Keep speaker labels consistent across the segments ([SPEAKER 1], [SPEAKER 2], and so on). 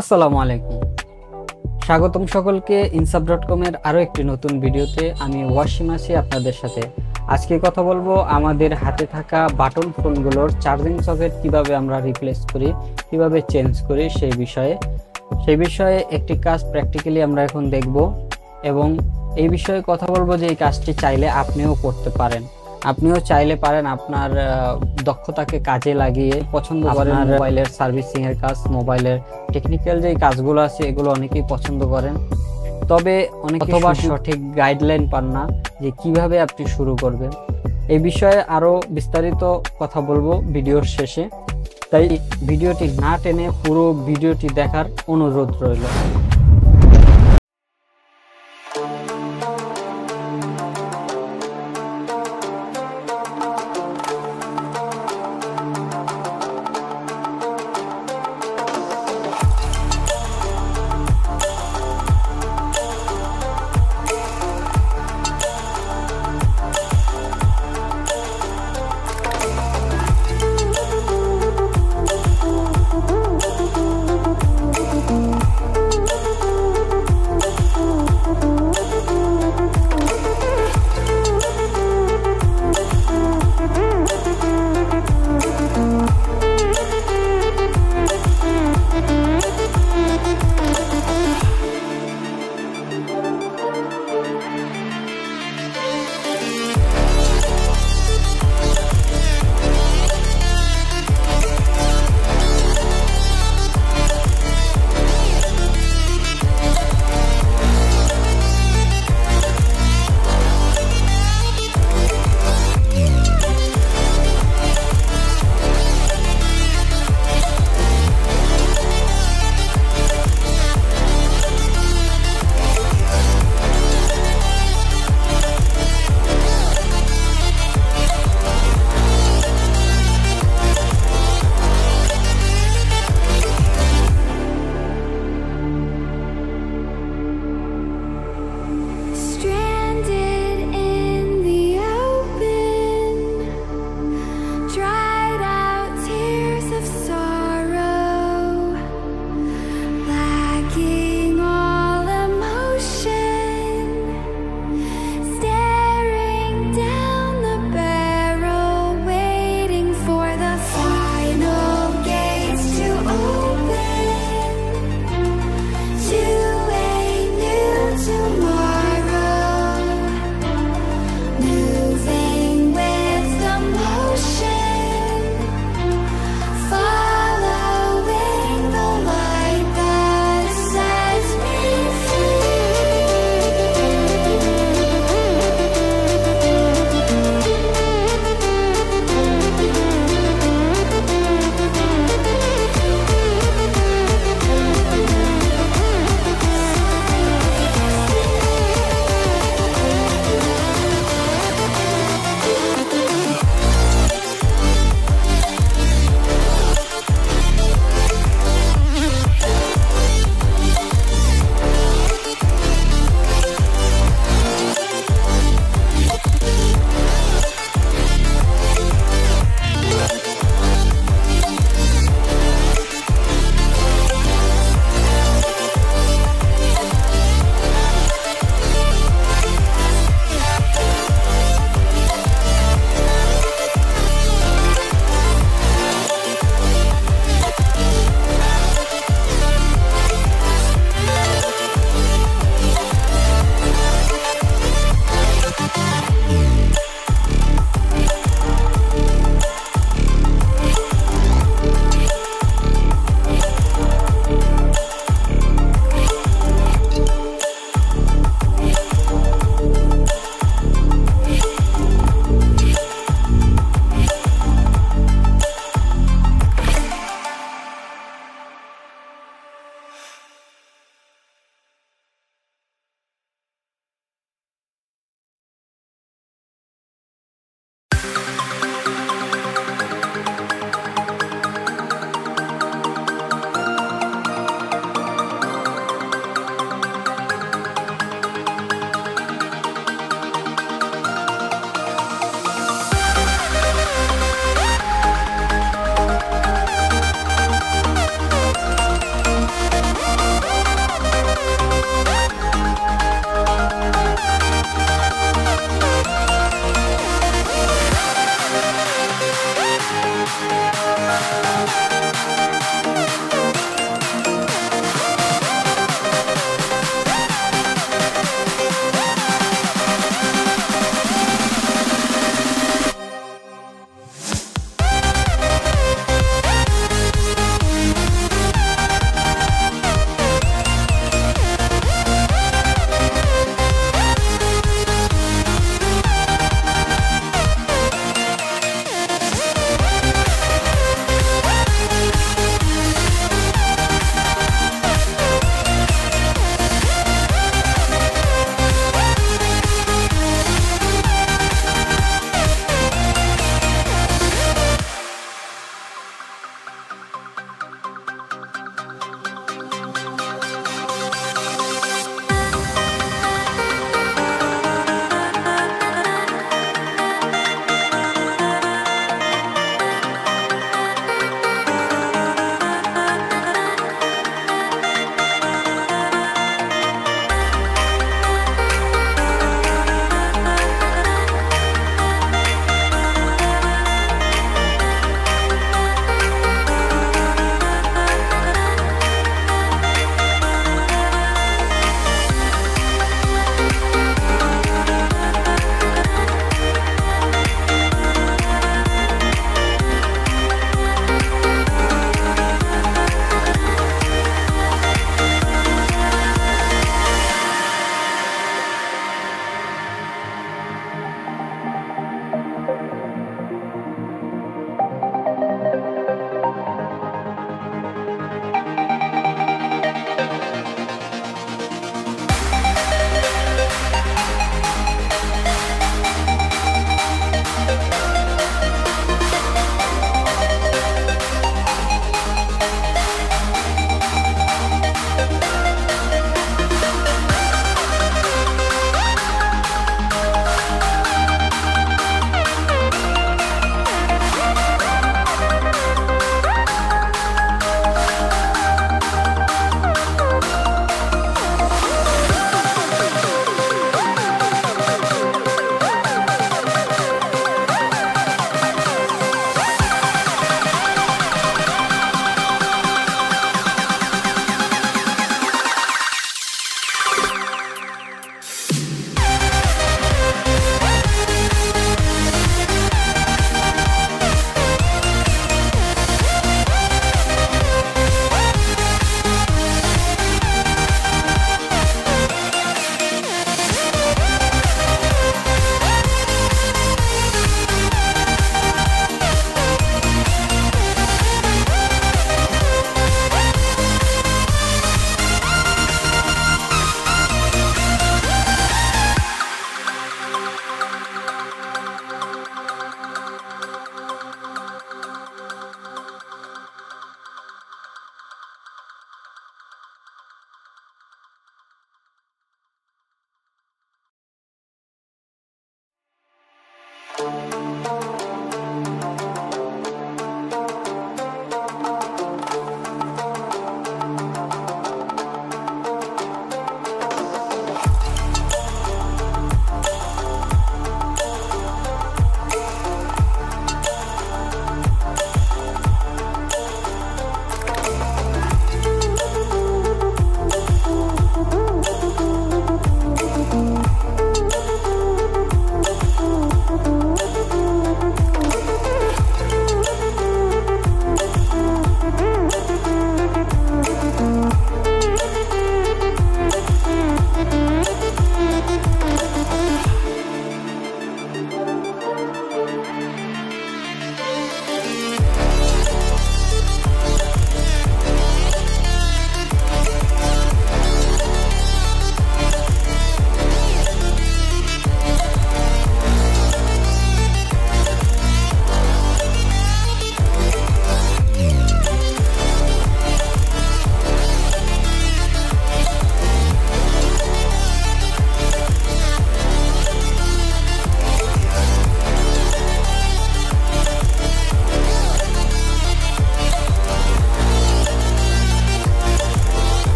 [SPEAKER 1] আসসালামু আলাইকুম। স্বাগতম সকলকে insaf.com এর আরো একটি নতুন ভিডিওতে। আমি ওয়াসিম আছি আপনাদের সাথে। আজকে কথা বলবো আমাদের হাতে থাকা বাটন ফোনগুলোর চার্জিং সকেট কিভাবে আমরা রিপ্লেস করি, কিভাবে চেঞ্জ করি সেই বিষয়ে একটি কাজ প্র্যাকটিক্যালি আমরা এখন দেখব এবং এই বিষয়ে কথা বলবো যে এই কাজটি চাইলে আপনিও করতে পারেন। আপনিও চাইলে পারেন আপনার দক্ষতাকে কাজে লাগিয়ে পছন্দ করেন মোবাইলের সার্ভিসিং এর কাজ, মোবাইলের টেকনিক্যাল যে কাজগুলো আছে এগুলো অনেকেই পছন্দ করেন, তবে অথবা সঠিক গাইডলাইন পান না যে কিভাবে আপনি শুরু করবেন। এই বিষয়ে আরো বিস্তারিত কথা বলবো ভিডিওর শেষে, তাই ভিডিওটি না টেনে পুরো ভিডিওটি দেখার অনুরোধ রইল।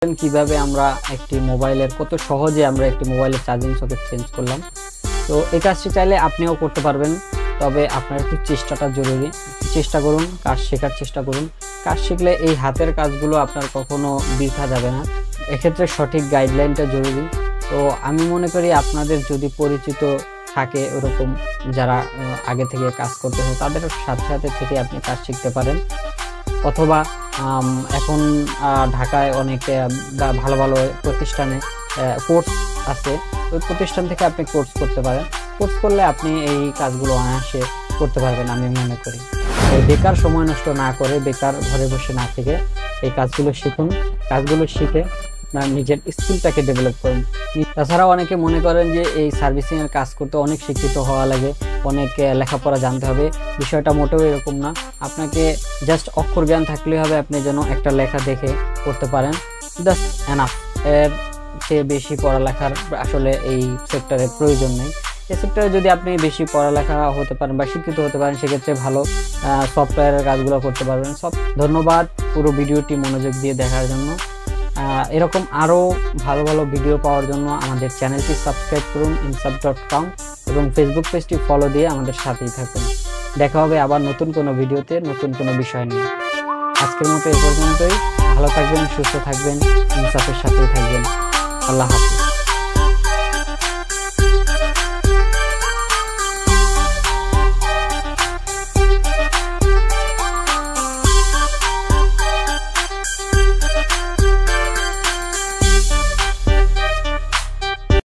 [SPEAKER 1] কিভাবে আমরা একটি মোবাইলের কত সহজে আমরা একটি মোবাইলের চার্জিং সকেট চেঞ্জ করলাম। তো এই কাজটি চাইলে আপনিও করতে পারবেন, তবে আপনার একটু চেষ্টাটা জরুরি। চেষ্টা করুন, কাজ শেখার চেষ্টা করুন। কাজ শিখলে এই হাতের কাজগুলো আপনার কখনো বৃথা যাবে না। এক্ষেত্রে সঠিক গাইডলাইনটা জরুরি। তো আমি মনে করি আপনাদের যদি পরিচিত থাকে ওরকম যারা আগে থেকে কাজ করতে হয়, তাদের সাথে সাথে থেকে আপনি কাজ শিখতে পারেন। অথবা এখন ঢাকায় অনেক ভালো ভালো প্রতিষ্ঠানে কোর্স আছে, ওই প্রতিষ্ঠান থেকে আপনি কোর্স করতে পারেন। কোর্স করলে আপনি এই কাজগুলো অনায়াসে করতে পারবেন আমি মনে করি। বেকার সময় নষ্ট না করে, বেকার ঘরে বসে না থেকে এই কাজগুলো শিখুন। কাজগুলো শিখে নিজের স্কিলটাকে ডেভেলপ করুন। তাছাড়াও অনেকে মনে করেন যে এই সার্ভিসিং এর কাজ করতে অনেক শিক্ষিত হওয়া লাগে, অনেক লেখাপড়া জানতে হবে। বিষয়টা মোটেও এরকম না। আপনাকে জাস্ট অক্ষর জ্ঞান থাকলেই হবে, আপনি যেন একটা লেখা দেখে করতে পারেন, জাস্ট এনাফ। এর চেয়ে বেশি পড়ালেখার আসলে এই সেক্টরে প্রয়োজন নেই। এই সেক্টরে যদি আপনি বেশি পড়ালেখা হতে পারেন বা শিক্ষিত হতে পারেন, সেক্ষেত্রে ভালো সফটওয়্যারের কাজগুলো করতে পারবেন। ধন্যবাদ পুরো ভিডিওটি মনোযোগ দিয়ে দেখার জন্য। এরকম আরও ভালো ভালো ভিডিও পাওয়ার জন্য আমাদের চ্যানেলটি সাবস্ক্রাইব করুন insub.com এবং ফেসবুক পেজটি ফলো দিয়ে আমাদের সাথেই থাকুন। দেখা হবে আবার নতুন কোনো ভিডিওতে, নতুন কোনো বিষয় নিয়ে। আজকের মতো এ পর্যন্তই। ভালো থাকবেন, সুস্থ থাকবেন, ইনসাফের সাথেই থাকবেন। আল্লাহ হাফেজ।